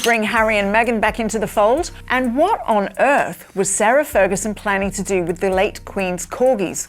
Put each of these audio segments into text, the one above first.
bring Harry and Meghan back into the fold? And what on earth was Sarah Ferguson planning to do with the late Queen's corgis?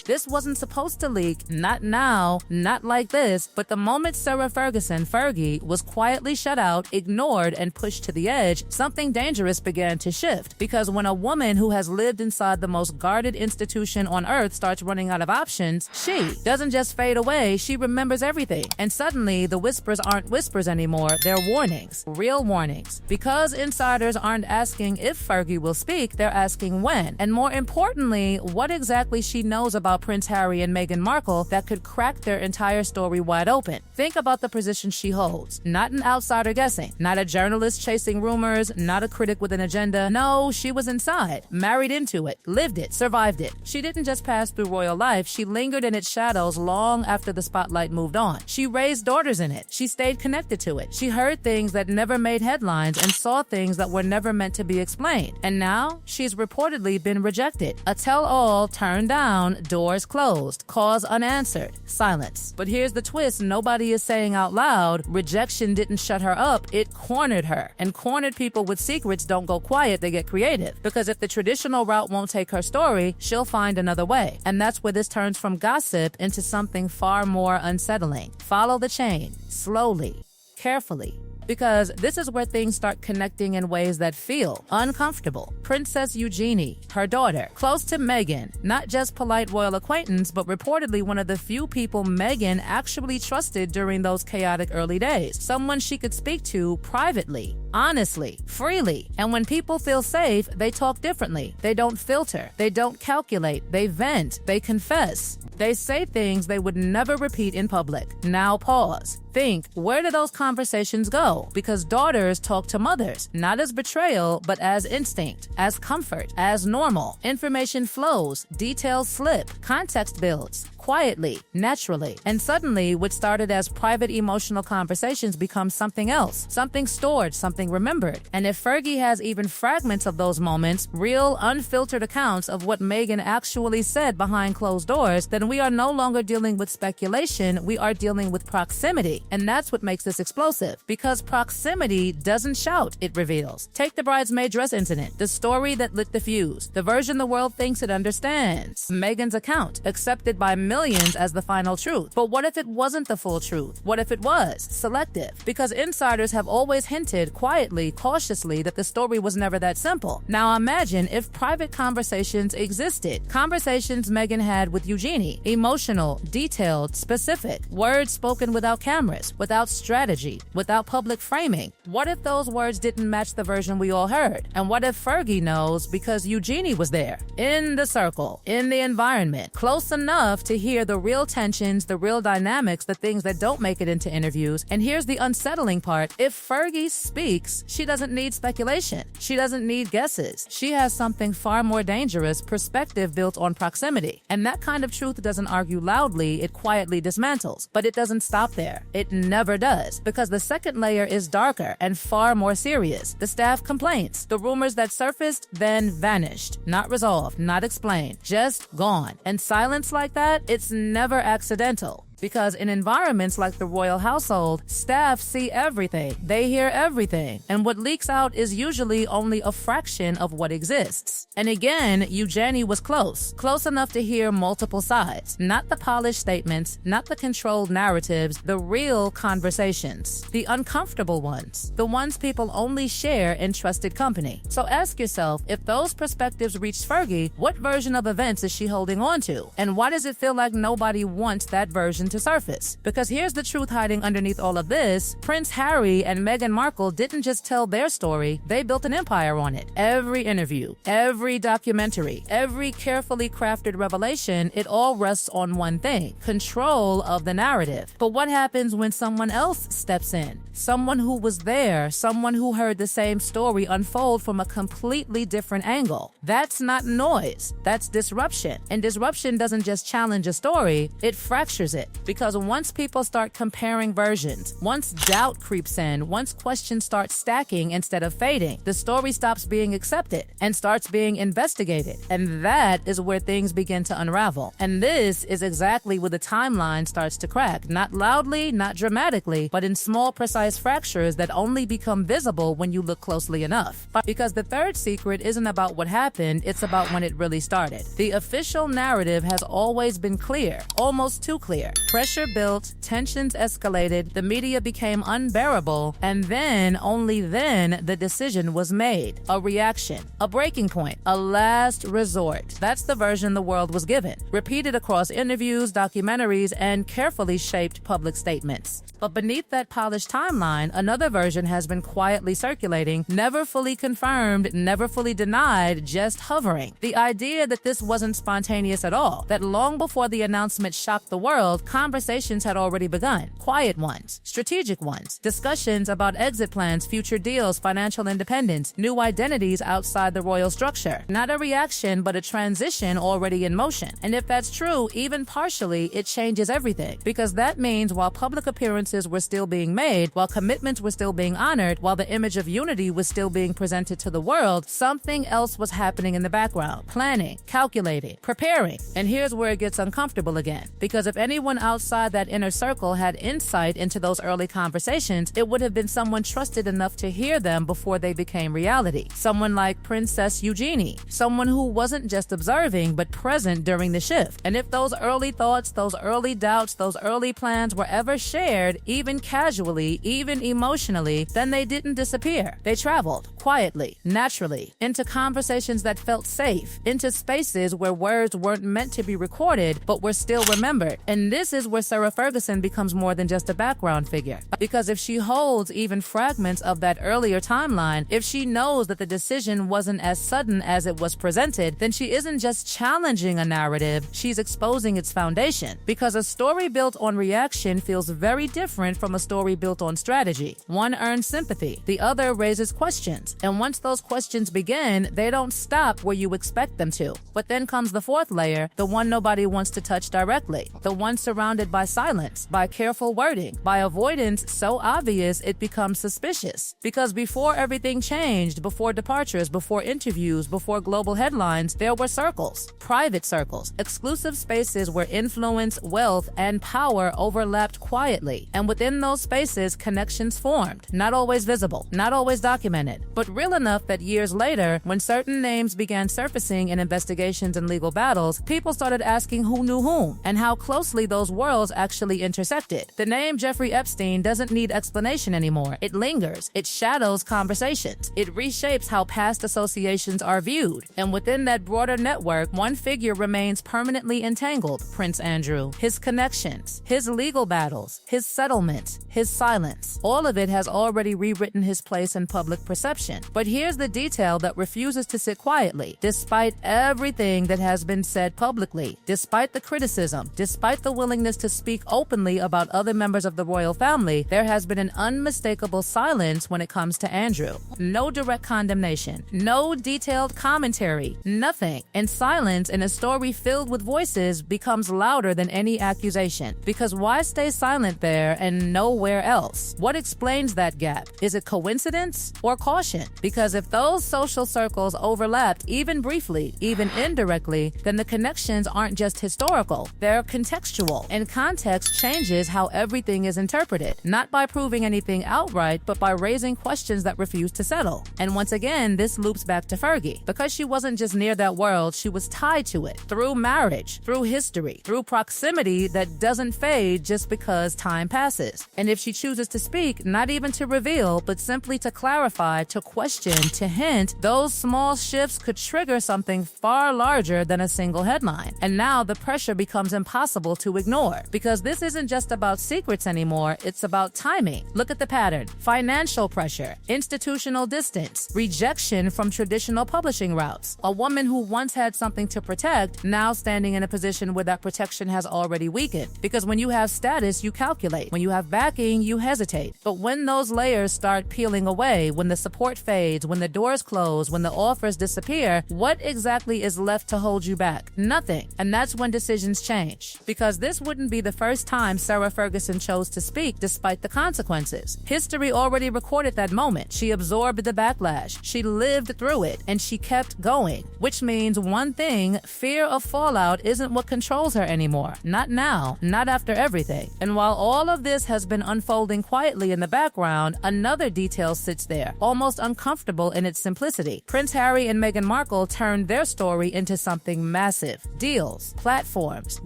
This wasn't supposed to leak, not now, not like this, but the moment Sarah Ferguson, Fergie, was quietly shut out, ignored, and pushed to the edge, something dangerous began to shift. Because when a woman who has lived inside the most guarded institution on earth starts running out of options, she doesn't just fade away, she remembers everything. And suddenly, the whispers aren't whispers anymore, they're warnings, real warnings. Because insiders aren't asking if Fergie will speak, they're asking when. And more importantly, what exactly she knows about Prince Harry and Meghan Markle that could crack their entire story wide open. Think about the position she holds. Not an outsider guessing, not a journalist chasing rumors, not a critic with an agenda. No, she was inside, married into it, lived it, survived it. She didn't just pass through royal life, she lingered in its shadows long after the spotlight moved on. She raised daughters in it. She stayed connected to it. She heard things that never made headlines and saw things that were never meant to be explained. And now, she's reportedly been rejected. A tell-all turned down, doors closed, cause unanswered, silence. But here's the twist nobody is saying out loud. Rejection didn't shut her up, it cornered her. And cornered people with secrets don't go quiet, they get creative. Because if the traditional route won't take her story, she'll find another way. And that's where this turns from gossip into something far more unsettling. Follow the chain, slowly, carefully. Because this is where things start connecting in ways that feel uncomfortable. Princess Eugenie, her daughter, close to Meghan, not just polite royal acquaintance, but reportedly one of the few people Meghan actually trusted during those chaotic early days. Someone she could speak to privately, honestly, freely. And when people feel safe, they talk differently. They don't filter. They don't calculate. They vent. They confess. They say things they would never repeat in public. Now pause. Think, where do those conversations go? Because daughters talk to mothers, not as betrayal, but as instinct, as comfort, as normal. Information flows, details slip, context builds. Quietly, naturally. And suddenly, what started as private emotional conversations becomes something else. Something stored, something remembered. And if Fergie has even fragments of those moments, real, unfiltered accounts of what Meghan actually said behind closed doors, then we are no longer dealing with speculation, we are dealing with proximity. And that's what makes this explosive. Because proximity doesn't shout, it reveals. Take the bridesmaid dress incident, the story that lit the fuse, the version the world thinks it understands. Meghan's account, accepted by millions as the final truth. But what if it wasn't the full truth? What if it was selective? Because insiders have always hinted quietly, cautiously, that the story was never that simple. Now imagine if private conversations existed. Conversations Meghan had with Eugenie. Emotional, detailed, specific. Words spoken without cameras, without strategy, without public framing. What if those words didn't match the version we all heard? And what if Fergie knows because Eugenie was there, in the circle, in the environment, close enough to hear the real tensions, the real dynamics, the things that don't make it into interviews. And here's the unsettling part. If Fergie speaks, she doesn't need speculation. She doesn't need guesses. She has something far more dangerous, perspective built on proximity. And that kind of truth doesn't argue loudly, it quietly dismantles. But it doesn't stop there. It never does. Because the second layer is darker and far more serious. The staff complaints. The rumors that surfaced then vanished. Not resolved, not explained, just gone. And silence like that, it's never accidental. Because in environments like the royal household, staff see everything, they hear everything, and what leaks out is usually only a fraction of what exists. And again, Eugenie was close enough to hear multiple sides, not the polished statements, not the controlled narratives, the real conversations, the uncomfortable ones, the ones people only share in trusted company. So ask yourself, if those perspectives reached Fergie, what version of events is she holding on to? And why does it feel like nobody wants that version to surface? Because here's the truth hiding underneath all of this. Prince Harry and Meghan Markle didn't just tell their story, they built an empire on it. Every interview, every documentary, every carefully crafted revelation, it all rests on one thing: control of the narrative. But what happens when someone else steps in? Someone who was there, someone who heard the same story unfold from a completely different angle. That's not noise, that's disruption. And disruption doesn't just challenge a story, it fractures it. Because once people start comparing versions, once doubt creeps in, once questions start stacking instead of fading, the story stops being accepted and starts being investigated. And that is where things begin to unravel. And this is exactly where the timeline starts to crack. Not loudly, not dramatically, but in small, precise fractures that only become visible when you look closely enough. Because the third secret isn't about what happened, it's about when it really started. The official narrative has always been clear, almost too clear. Pressure built, tensions escalated, the media became unbearable, and then, only then, the decision was made. A reaction, a breaking point, a last resort. That's the version the world was given, repeated across interviews, documentaries, and carefully shaped public statements. But beneath that polished timeline, another version has been quietly circulating, never fully confirmed, never fully denied, just hovering. The idea that this wasn't spontaneous at all, that long before the announcement shocked the world, conversations had already begun. Quiet ones, strategic ones, discussions about exit plans, future deals, financial independence, new identities outside the royal structure. Not a reaction, but a transition already in motion. And if that's true, even partially, it changes everything. Because that means while public appearances were still being made, while commitments were still being honored, while the image of unity was still being presented to the world, something else was happening in the background. Planning, calculating, preparing. And here's where it gets uncomfortable again. Because if anyone outside that inner circle had insight into those early conversations, it would have been someone trusted enough to hear them before they became reality. Someone like Princess Eugenie. Someone who wasn't just observing, but present during the shift. And if those early thoughts, those early doubts, those early plans were ever shared, even casually, even emotionally, then they didn't disappear. They traveled quietly, naturally, into conversations that felt safe, into spaces where words weren't meant to be recorded, but were still remembered. And this is where Sarah Ferguson becomes more than just a background figure. Because if she holds even fragments of that earlier timeline, if she knows that the decision wasn't as sudden as it was presented, then she isn't just challenging a narrative, she's exposing its foundation. Because a story built on reaction feels very different from a story built on strategy. One earns sympathy, the other raises questions. And once those questions begin, they don't stop where you expect them to. But then comes the fourth layer, the one nobody wants to touch directly, the one surrounded by silence, by careful wording, by avoidance so obvious it becomes suspicious. Because before everything changed, before departures, before interviews, before global headlines, there were circles, private circles, exclusive spaces where influence, wealth, and power overlapped quietly. And within those spaces, connections formed, not always visible, not always documented, but real enough that years later, when certain names began surfacing in investigations and legal battles, people started asking who knew whom and how closely those worlds actually intersected. The name Jeffrey Epstein doesn't need explanation anymore. It lingers. It shadows conversations. It reshapes how past associations are viewed. And within that broader network, one figure remains permanently entangled: Prince Andrew. His connections, his legal battles, his settlements, his silence. All of it has already rewritten his place in public perception. But here's the detail that refuses to sit quietly. Despite everything that has been said publicly, despite the criticism, despite the willingness to speak openly about other members of the royal family, there has been an unmistakable silence when it comes to Andrew. No direct condemnation, no detailed commentary, nothing. And silence in a story filled with voices becomes louder than any accusation. Because why stay silent there and nowhere else? What explains that gap? Is it coincidence or caution? Because if those social circles overlapped even briefly, even indirectly, then the connections aren't just historical, they're contextual. And context changes how everything is interpreted, not by proving anything outright, but by raising questions that refuse to settle. And once again, this loops back to Fergie. Because she wasn't just near that world, she was tied to it through marriage, through history, through proximity that doesn't fade just because time passes. And if she chooses to speak, not even to reveal, but simply to clarify, to question, to hint, those small shifts could trigger something far larger than a single headline. And now the pressure becomes impossible to ignore. Because this isn't just about secrets anymore, it's about timing. Look at the pattern. Financial pressure, institutional distance, rejection from traditional publishing routes. A woman who once had something to protect, now standing in a position where that protection has already weakened. Because when you have status, you calculate. When you have backing, you hesitate. But when those layers start peeling away, when the support fades, when the doors close, when the offers disappear, what exactly is left to hold you back? Nothing. And that's when decisions change. Because this wouldn't be the first time Sarah Ferguson chose to speak despite the consequences. History already recorded that moment. She absorbed the backlash, she lived through it, and she kept going. Which means one thing, fear of fallout isn't what controls her anymore. Not now, not after everything. And while all of this has been unfolding quietly in the background, another detail sits there, almost uncomfortable in its simplicity. Prince Harry and Meghan Markle turned their story into something massive. Deals, platforms,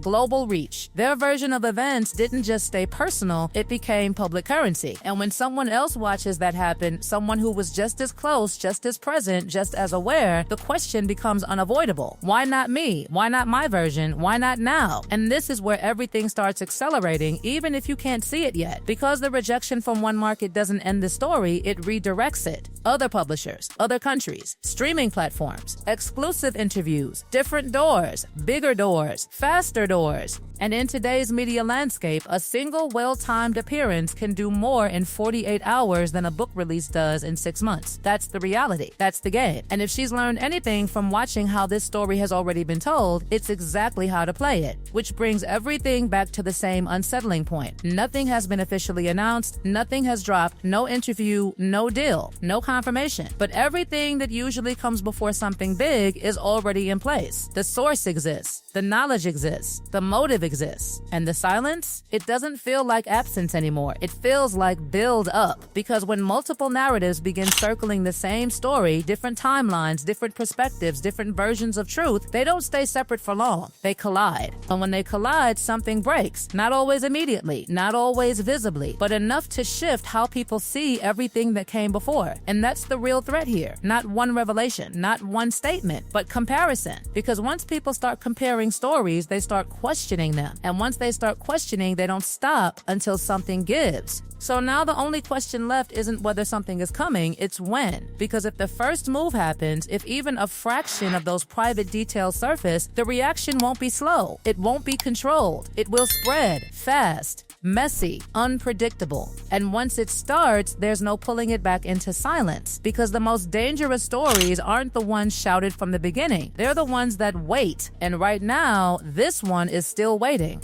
global reach. Their version of events didn't just stay personal, it became public currency. And when someone else watches that happen, someone who was just as close, just as present, just as aware, the question becomes unavoidable. Why not me? Why not my version? Why not now? And this is where everything starts accelerating, even if you can't see it yet. Because the rejection from one market doesn't end the story, it redirects it. Other publishers, other countries, streaming platforms, exclusive interviews, different doors, bigger doors, faster doors. And in today's media landscape, a single well-timed appearance can do more in 48 hours than a book release does in 6 months. That's the reality. That's the game. And if she's learned anything from watching how this story has already been told, it's exactly how to play it. Which brings everything back to the same unsettling point. Nothing has been officially announced, nothing has dropped, no interview, no deal, no confirmation. But everything that usually comes before something big is already in place. The source exists. The knowledge exists, the motive exists, and the silence, it doesn't feel like absence anymore. It feels like build up, because when multiple narratives begin circling the same story, different timelines, different perspectives, different versions of truth, they don't stay separate for long. They collide. And when they collide, something breaks. Not always immediately, not always visibly, but enough to shift how people see everything that came before. And that's the real threat here. Not one revelation, not one statement, but comparison. Because once people start comparing stories, they start questioning them. And once they start questioning, they don't stop until something gives. So now the only question left isn't whether something is coming, it's when. Because if the first move happens, if even a fraction of those private details surface, the reaction won't be slow. It won't be controlled. It will spread fast. Messy, unpredictable. And once it starts, there's no pulling it back into silence, because the most dangerous stories aren't the ones shouted from the beginning. They're the ones that wait. And right now, this one is still waiting.